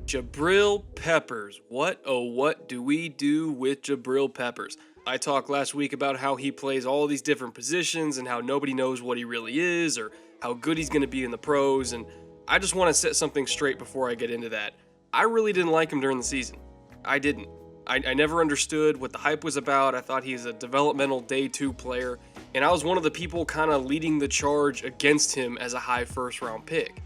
Jabrill Peppers. What, oh, what do we do with Jabrill Peppers? I talked last week about how he plays all these different positions and how nobody knows what he really is or how good he's going to be in the pros, and I just want to set something straight before I get into that. I really didn't like him during the season. I didn't. I never understood what the hype was about. I thought he's a developmental day 2 player, and I was one of the people kind of leading the charge against him as a high first round pick.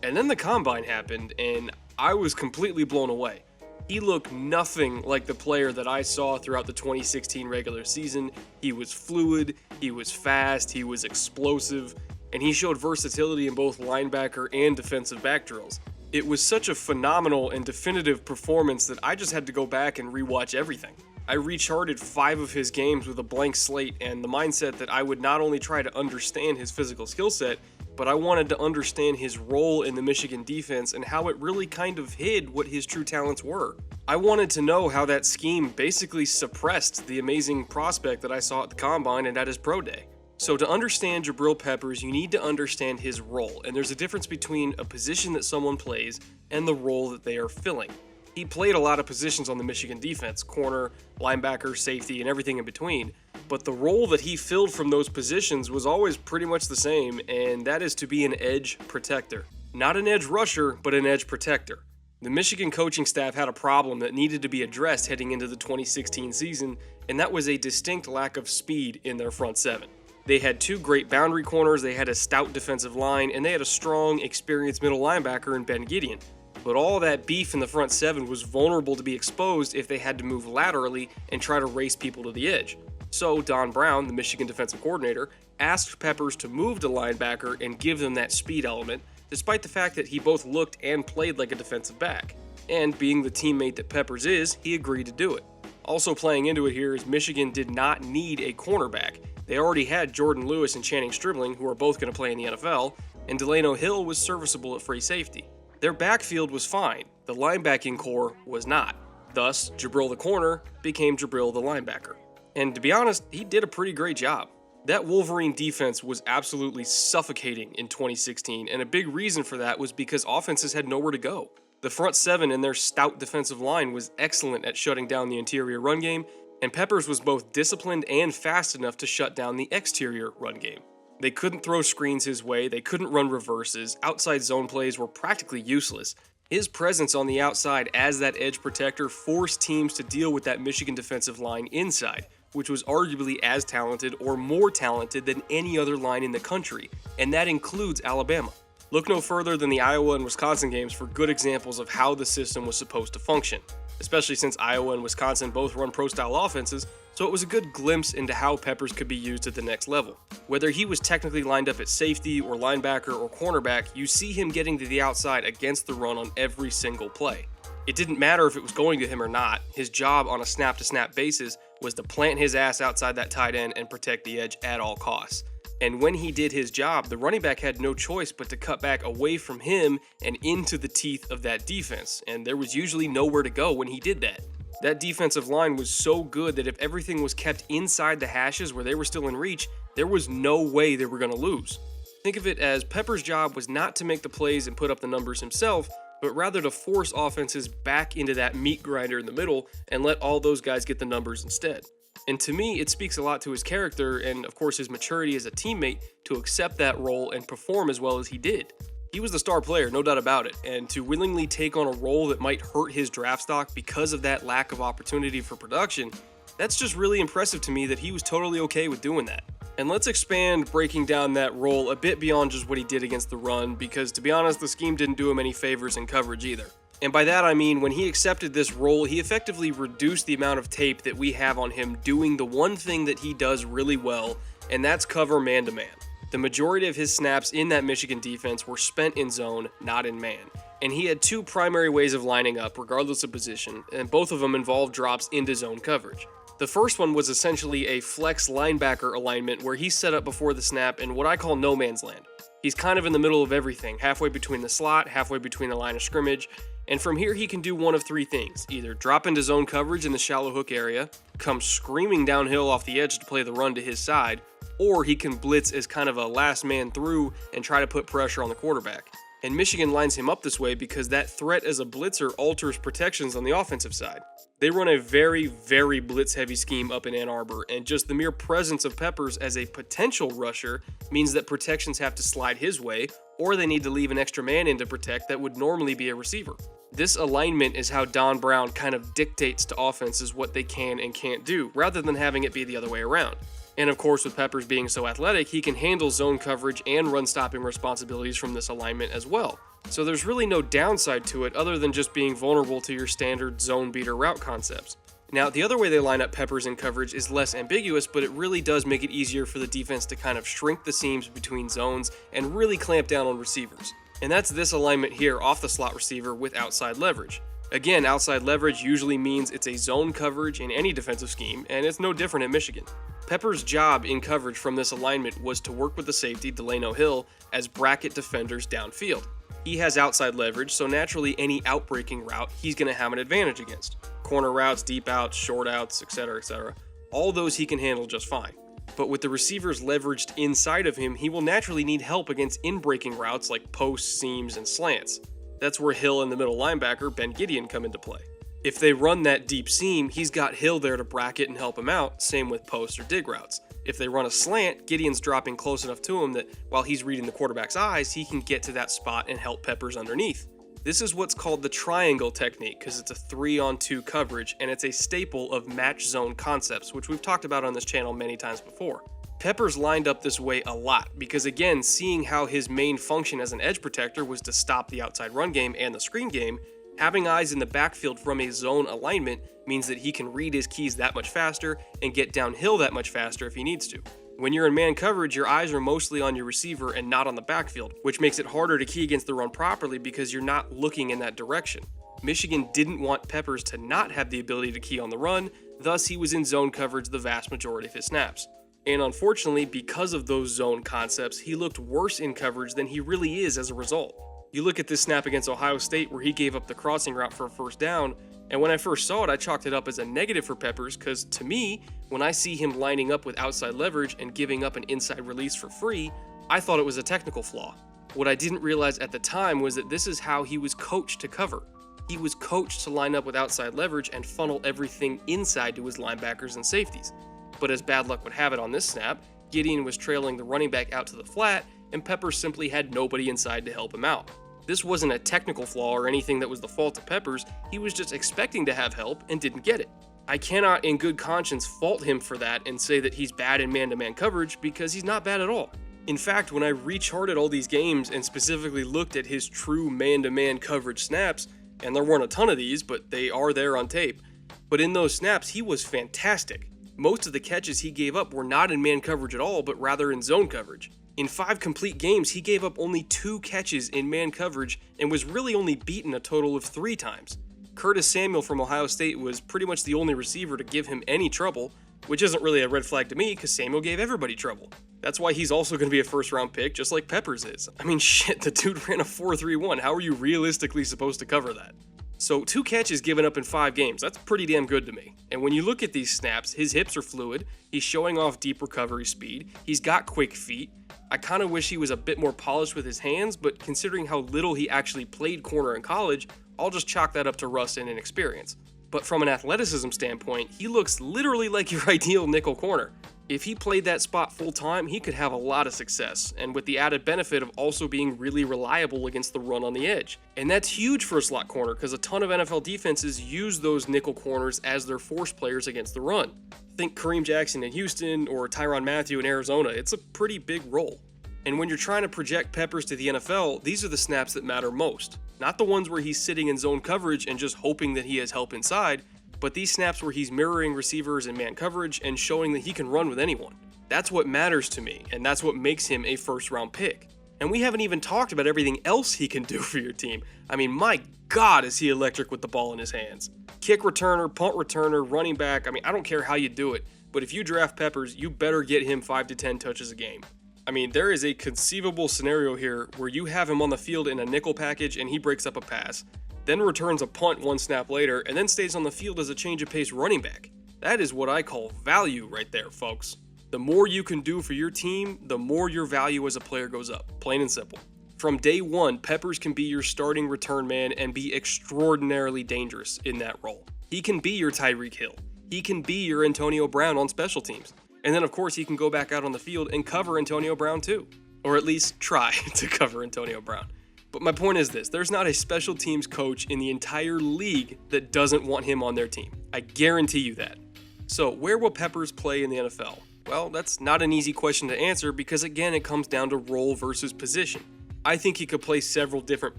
And then the combine happened, and I was completely blown away. He looked nothing like the player that I saw throughout the 2016 regular season. He was fluid, he was fast, he was explosive, and he showed versatility in both linebacker and defensive back drills. It was such a phenomenal and definitive performance that I just had to go back and rewatch everything. I recharted 5 of his games with a blank slate and the mindset that I would not only try to understand his physical skill set, but I wanted to understand his role in the Michigan defense and how it really kind of hid what his true talents were. I wanted to know how that scheme basically suppressed the amazing prospect that I saw at the Combine and at his pro day. So to understand Jabrill Peppers, you need to understand his role, and there's a difference between a position that someone plays and the role that they are filling. He played a lot of positions on the Michigan defense, corner, linebacker, safety, and everything in between, but the role that he filled from those positions was always pretty much the same, and that is to be an edge protector. Not an edge rusher, but an edge protector. The Michigan coaching staff had a problem that needed to be addressed heading into the 2016 season, and that was a distinct lack of speed in their front 7. They had 2 great boundary corners, they had a stout defensive line, and they had a strong, experienced middle linebacker in Ben Gideon. But all that beef in the front 7 was vulnerable to be exposed if they had to move laterally and try to race people to the edge. So Don Brown, the Michigan defensive coordinator, asked Peppers to move to linebacker and give them that speed element, despite the fact that he both looked and played like a defensive back. And being the teammate that Peppers is, he agreed to do it. Also playing into it here is Michigan did not need a cornerback. They already had Jordan Lewis and Channing Stribling, who are both going to play in the NFL, and Delano Hill was serviceable at free safety. Their backfield was fine, the linebacking core was not. Thus, Jabril the corner became Jabril the linebacker. And to be honest, he did a pretty great job. That Wolverine defense was absolutely suffocating in 2016, and a big reason for that was because offenses had nowhere to go. The front 7 and their stout defensive line was excellent at shutting down the interior run game, and Peppers was both disciplined and fast enough to shut down the exterior run game. They couldn't throw screens his way, they couldn't run reverses, outside zone plays were practically useless. His presence on the outside as that edge protector forced teams to deal with that Michigan defensive line inside, which was arguably as talented or more talented than any other line in the country, and that includes Alabama. Look no further than the Iowa and Wisconsin games for good examples of how the system was supposed to function, especially since Iowa and Wisconsin both run pro-style offenses, so it was a good glimpse into how Peppers could be used at the next level. Whether he was technically lined up at safety or linebacker or cornerback, you see him getting to the outside against the run on every single play. It didn't matter if it was going to him or not, his job on a snap-to-snap basis was to plant his ass outside that tight end and protect the edge at all costs. And when he did his job, the running back had no choice but to cut back away from him and into the teeth of that defense, and there was usually nowhere to go when he did that. That defensive line was so good that if everything was kept inside the hashes where they were still in reach, there was no way they were going to lose. Think of it as Peppers' job was not to make the plays and put up the numbers himself, but rather to force offenses back into that meat grinder in the middle and let all those guys get the numbers instead. And to me, it speaks a lot to his character and, of course, his maturity as a teammate to accept that role and perform as well as he did. He was the star player, no doubt about it, and to willingly take on a role that might hurt his draft stock because of that lack of opportunity for production, that's just really impressive to me that he was totally okay with doing that. And let's expand breaking down that role a bit beyond just what he did against the run, because to be honest, the scheme didn't do him any favors in coverage either. And by that I mean, when he accepted this role, he effectively reduced the amount of tape that we have on him doing the one thing that he does really well, and that's cover man-to-man. The majority of his snaps in that Michigan defense were spent in zone, not in man. And he had 2 primary ways of lining up, regardless of position, and both of them involved drops into zone coverage. The first one was essentially a flex linebacker alignment where he's set up before the snap in what I call no man's land. He's kind of in the middle of everything, halfway between the slot, halfway between the line of scrimmage, And from here, he can do one of three things: either drop into zone coverage in the shallow hook area, come screaming downhill off the edge to play the run to his side, or he can blitz as kind of a last man through and try to put pressure on the quarterback. And Michigan lines him up this way because that threat as a blitzer alters protections on the offensive side. They run a very, very blitz-heavy scheme up in Ann Arbor, and just the mere presence of Peppers as a potential rusher means that protections have to slide his way, or they need to leave an extra man in to protect that would normally be a receiver. This alignment is how Don Brown kind of dictates to offenses what they can and can't do, rather than having it be the other way around. And of course, with Peppers being so athletic, he can handle zone coverage and run-stopping responsibilities from this alignment as well. So there's really no downside to it other than just being vulnerable to your standard zone beater route concepts. Now, the other way they line up Peppers in coverage is less ambiguous, but it really does make it easier for the defense to kind of shrink the seams between zones and really clamp down on receivers. And that's this alignment here off the slot receiver with outside leverage. Again, outside leverage usually means it's a zone coverage in any defensive scheme, and it's no different at Michigan. Peppers' job in coverage from this alignment was to work with the safety, Delano Hill, as bracket defenders downfield. He has outside leverage, so naturally any outbreaking route he's going to have an advantage against. Corner routes, deep outs, short outs, etc., etc. All those he can handle just fine. But with the receivers leveraged inside of him, he will naturally need help against in-breaking routes like posts, seams, and slants. That's where Hill and the middle linebacker, Ben Gideon, come into play. If they run that deep seam, he's got Hill there to bracket and help him out, same with post or dig routes. If they run a slant, Gideon's dropping close enough to him that while he's reading the quarterback's eyes, he can get to that spot and help Peppers underneath. This is what's called the triangle technique because it's a 3-on-2 coverage and it's a staple of match zone concepts, which we've talked about on this channel many times before. Peppers lined up this way a lot because, again, seeing how his main function as an edge protector was to stop the outside run game and the screen game, having eyes in the backfield from a zone alignment means that he can read his keys that much faster and get downhill that much faster if he needs to. When you're in man coverage, your eyes are mostly on your receiver and not on the backfield, which makes it harder to key against the run properly because you're not looking in that direction. Michigan didn't want Peppers to not have the ability to key on the run, thus he was in zone coverage the vast majority of his snaps. And unfortunately, because of those zone concepts, he looked worse in coverage than he really is as a result. You look at this snap against Ohio State where he gave up the crossing route for a first down, and when I first saw it, I chalked it up as a negative for Peppers because, to me, when I see him lining up with outside leverage and giving up an inside release for free, I thought it was a technical flaw. What I didn't realize at the time was that this is how he was coached to cover. He was coached to line up with outside leverage and funnel everything inside to his linebackers and safeties. But as bad luck would have it on this snap, Gideon was trailing the running back out to the flat, and Peppers simply had nobody inside to help him out. This wasn't a technical flaw or anything that was the fault of Peppers, he was just expecting to have help and didn't get it. I cannot in good conscience fault him for that and say that he's bad in man-to-man coverage because he's not bad at all. In fact, when I recharted all these games and specifically looked at his true man-to-man coverage snaps, and there weren't a ton of these, but they are there on tape, but in those snaps he was fantastic. Most of the catches he gave up were not in man coverage at all, but rather in zone coverage. In 5 complete games, he gave up only 2 catches in man coverage and was really only beaten a total of 3 times. Curtis Samuel from Ohio State was pretty much the only receiver to give him any trouble, which isn't really a red flag to me because Samuel gave everybody trouble. That's why he's also going to be a first-round pick, just like Peppers is. I mean, shit, the dude ran a 4.31. How are you realistically supposed to cover that? So 2 catches given up in 5 games, that's pretty damn good to me. And when you look at these snaps, his hips are fluid, he's showing off deep recovery speed, he's got quick feet. I kind of wish he was a bit more polished with his hands, but considering how little he actually played corner in college, I'll just chalk that up to rust and inexperience. But from an athleticism standpoint, he looks literally like your ideal nickel corner. If he played that spot full time, he could have a lot of success, and with the added benefit of also being really reliable against the run on the edge. And that's huge for a slot corner because a ton of NFL defenses use those nickel corners as their force players against the run. Think Kareem Jackson in Houston or Tyrann Mathieu in Arizona. It's a pretty big role. And when you're trying to project Peppers to the NFL, these are the snaps that matter most. Not the ones where he's sitting in zone coverage and just hoping that he has help inside, but these snaps where he's mirroring receivers in man coverage and showing that he can run with anyone. That's what matters to me, and that's what makes him a first-round pick. And we haven't even talked about everything else he can do for your team. I mean, my God, is he electric with the ball in his hands. Kick returner, punt returner, running back, I mean, I don't care how you do it, but if you draft Peppers, you better get him 5 to 10 touches a game. I mean, there is a conceivable scenario here where you have him on the field in a nickel package and he breaks up a pass, then returns a punt one snap later, and then stays on the field as a change of pace running back. That is what I call value right there, folks. The more you can do for your team, the more your value as a player goes up, plain and simple. From day one, Peppers can be your starting return man and be extraordinarily dangerous in that role. He can be your Tyreek Hill. He can be your Antonio Brown on special teams. And then, of course, he can go back out on the field and cover Antonio Brown too. Or at least try to cover Antonio Brown. But my point is this, there's not a special teams coach in the entire league that doesn't want him on their team. I guarantee you that. So, where will Peppers play in the NFL? Well, that's not an easy question to answer because, again, it comes down to role versus position. I think he could play several different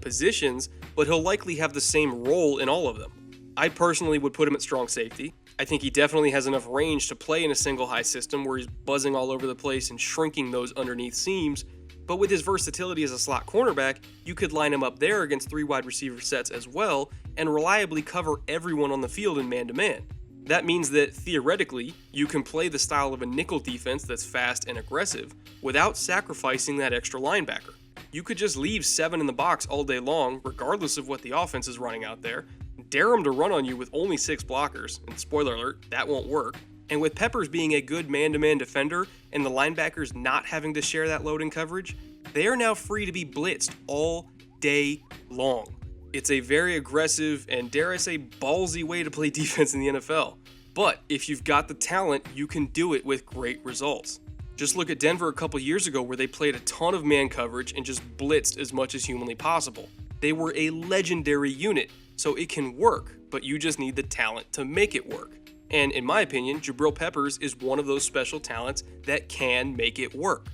positions, but he'll likely have the same role in all of them. I personally would put him at strong safety. I think he definitely has enough range to play in a single high system where he's buzzing all over the place and shrinking those underneath seams. But with his versatility as a slot cornerback, you could line him up there against 3 wide receiver sets as well and reliably cover everyone on the field in man-to-man. That means that, theoretically, you can play the style of a nickel defense that's fast and aggressive without sacrificing that extra linebacker. You could just leave 7 in the box all day long, regardless of what the offense is running out there, dare them to run on you with only 6 blockers, and spoiler alert, that won't work. And with Peppers being a good man-to-man defender and the linebackers not having to share that load in coverage, they are now free to be blitzed all day long. It's a very aggressive and, dare I say, ballsy way to play defense in the NFL. But if you've got the talent, you can do it with great results. Just look at Denver a couple years ago where they played a ton of man coverage and just blitzed as much as humanly possible. They were a legendary unit, so it can work, but you just need the talent to make it work. And in my opinion, Jabrill Peppers is one of those special talents that can make it work.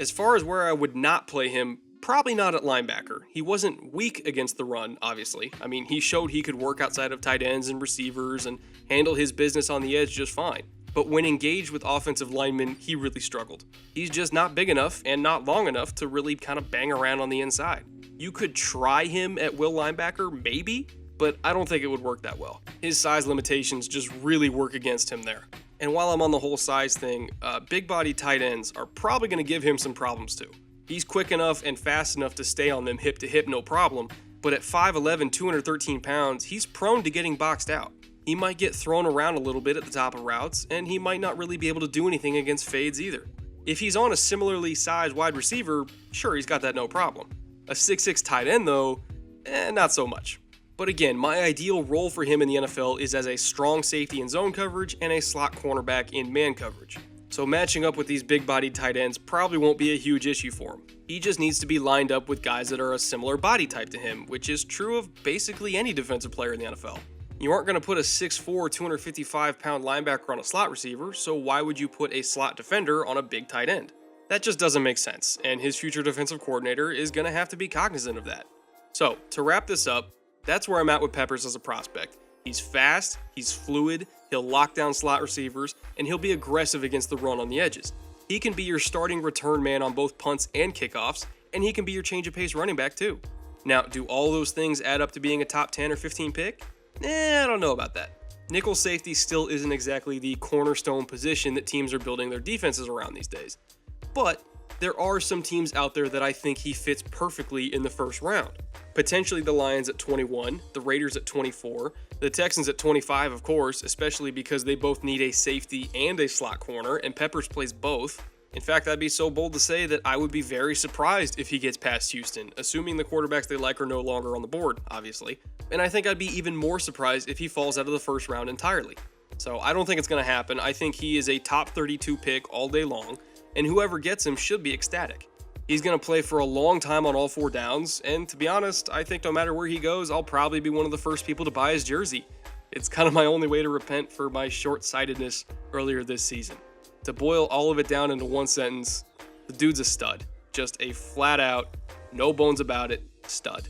As far as where I would not play him, probably not at linebacker. He wasn't weak against the run, obviously. I mean, he showed he could work outside of tight ends and receivers and handle his business on the edge just fine. But when engaged with offensive linemen, he really struggled. He's just not big enough and not long enough to really kind of bang around on the inside. You could try him at will linebacker, maybe, but I don't think it would work that well. His size limitations just really work against him there. And while I'm on the whole size thing, big body tight ends are probably going to give him some problems too. He's quick enough and fast enough to stay on them hip to hip, no problem, but at 5'11", 213 pounds, he's prone to getting boxed out. He might get thrown around a little bit at the top of routes, and he might not really be able to do anything against fades either. If he's on a similarly sized wide receiver, sure, he's got that no problem. A 6'6" tight end though, not so much. But again, my ideal role for him in the NFL is as a strong safety in zone coverage and a slot cornerback in man coverage. So matching up with these big-bodied tight ends probably won't be a huge issue for him. He just needs to be lined up with guys that are a similar body type to him, which is true of basically any defensive player in the NFL. You aren't going to put a 6'4", 255-pound linebacker on a slot receiver, so why would you put a slot defender on a big tight end? That just doesn't make sense, and his future defensive coordinator is going to have to be cognizant of that. So, to wrap this up, that's where I'm at with Peppers as a prospect. He's fast, he's fluid, he'll lock down slot receivers, and he'll be aggressive against the run on the edges. He can be your starting return man on both punts and kickoffs, and he can be your change of pace running back too. Now, do all those things add up to being a top 10 or 15 pick? I don't know about that. Nickel safety still isn't exactly the cornerstone position that teams are building their defenses around these days. But there are some teams out there that I think he fits perfectly in the first round. Potentially the Lions at 21, the Raiders at 24, the Texans at 25, of course, especially because they both need a safety and a slot corner, and Peppers plays both. In fact, I'd be so bold to say that I would be very surprised if he gets past Houston, assuming the quarterbacks they like are no longer on the board, obviously. And I think I'd be even more surprised if he falls out of the first round entirely. So I don't think it's going to happen. I think he is a top 32 pick all day long, and whoever gets him should be ecstatic. He's going to play for a long time on all 4 downs, and to be honest, I think no matter where he goes, I'll probably be one of the first people to buy his jersey. It's kind of my only way to repent for my short-sightedness earlier this season. To boil all of it down into one sentence, the dude's a stud. Just a flat-out, no bones about it, stud.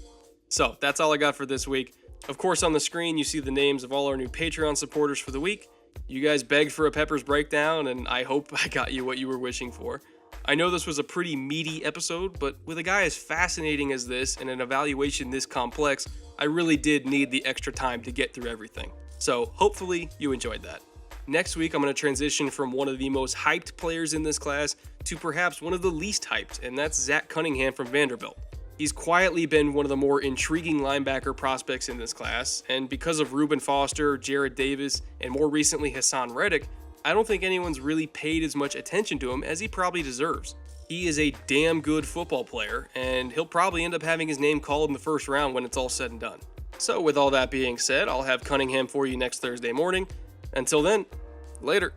So, that's all I got for this week. Of course, on the screen, you see the names of all our new Patreon supporters for the week. You guys begged for a Peppers breakdown, and I hope I got you what you were wishing for. I know this was a pretty meaty episode, but with a guy as fascinating as this and an evaluation this complex, I really did need the extra time to get through everything. So hopefully you enjoyed that. Next week, I'm going to transition from one of the most hyped players in this class to perhaps one of the least hyped, and that's Zach Cunningham from Vanderbilt. He's quietly been one of the more intriguing linebacker prospects in this class, and because of Reuben Foster, Jared Davis, and more recently Hassan Reddick, I don't think anyone's really paid as much attention to him as he probably deserves. He is a damn good football player, and he'll probably end up having his name called in the first round when it's all said and done. So with all that being said, I'll have Cunningham for you next Thursday morning. Until then, later.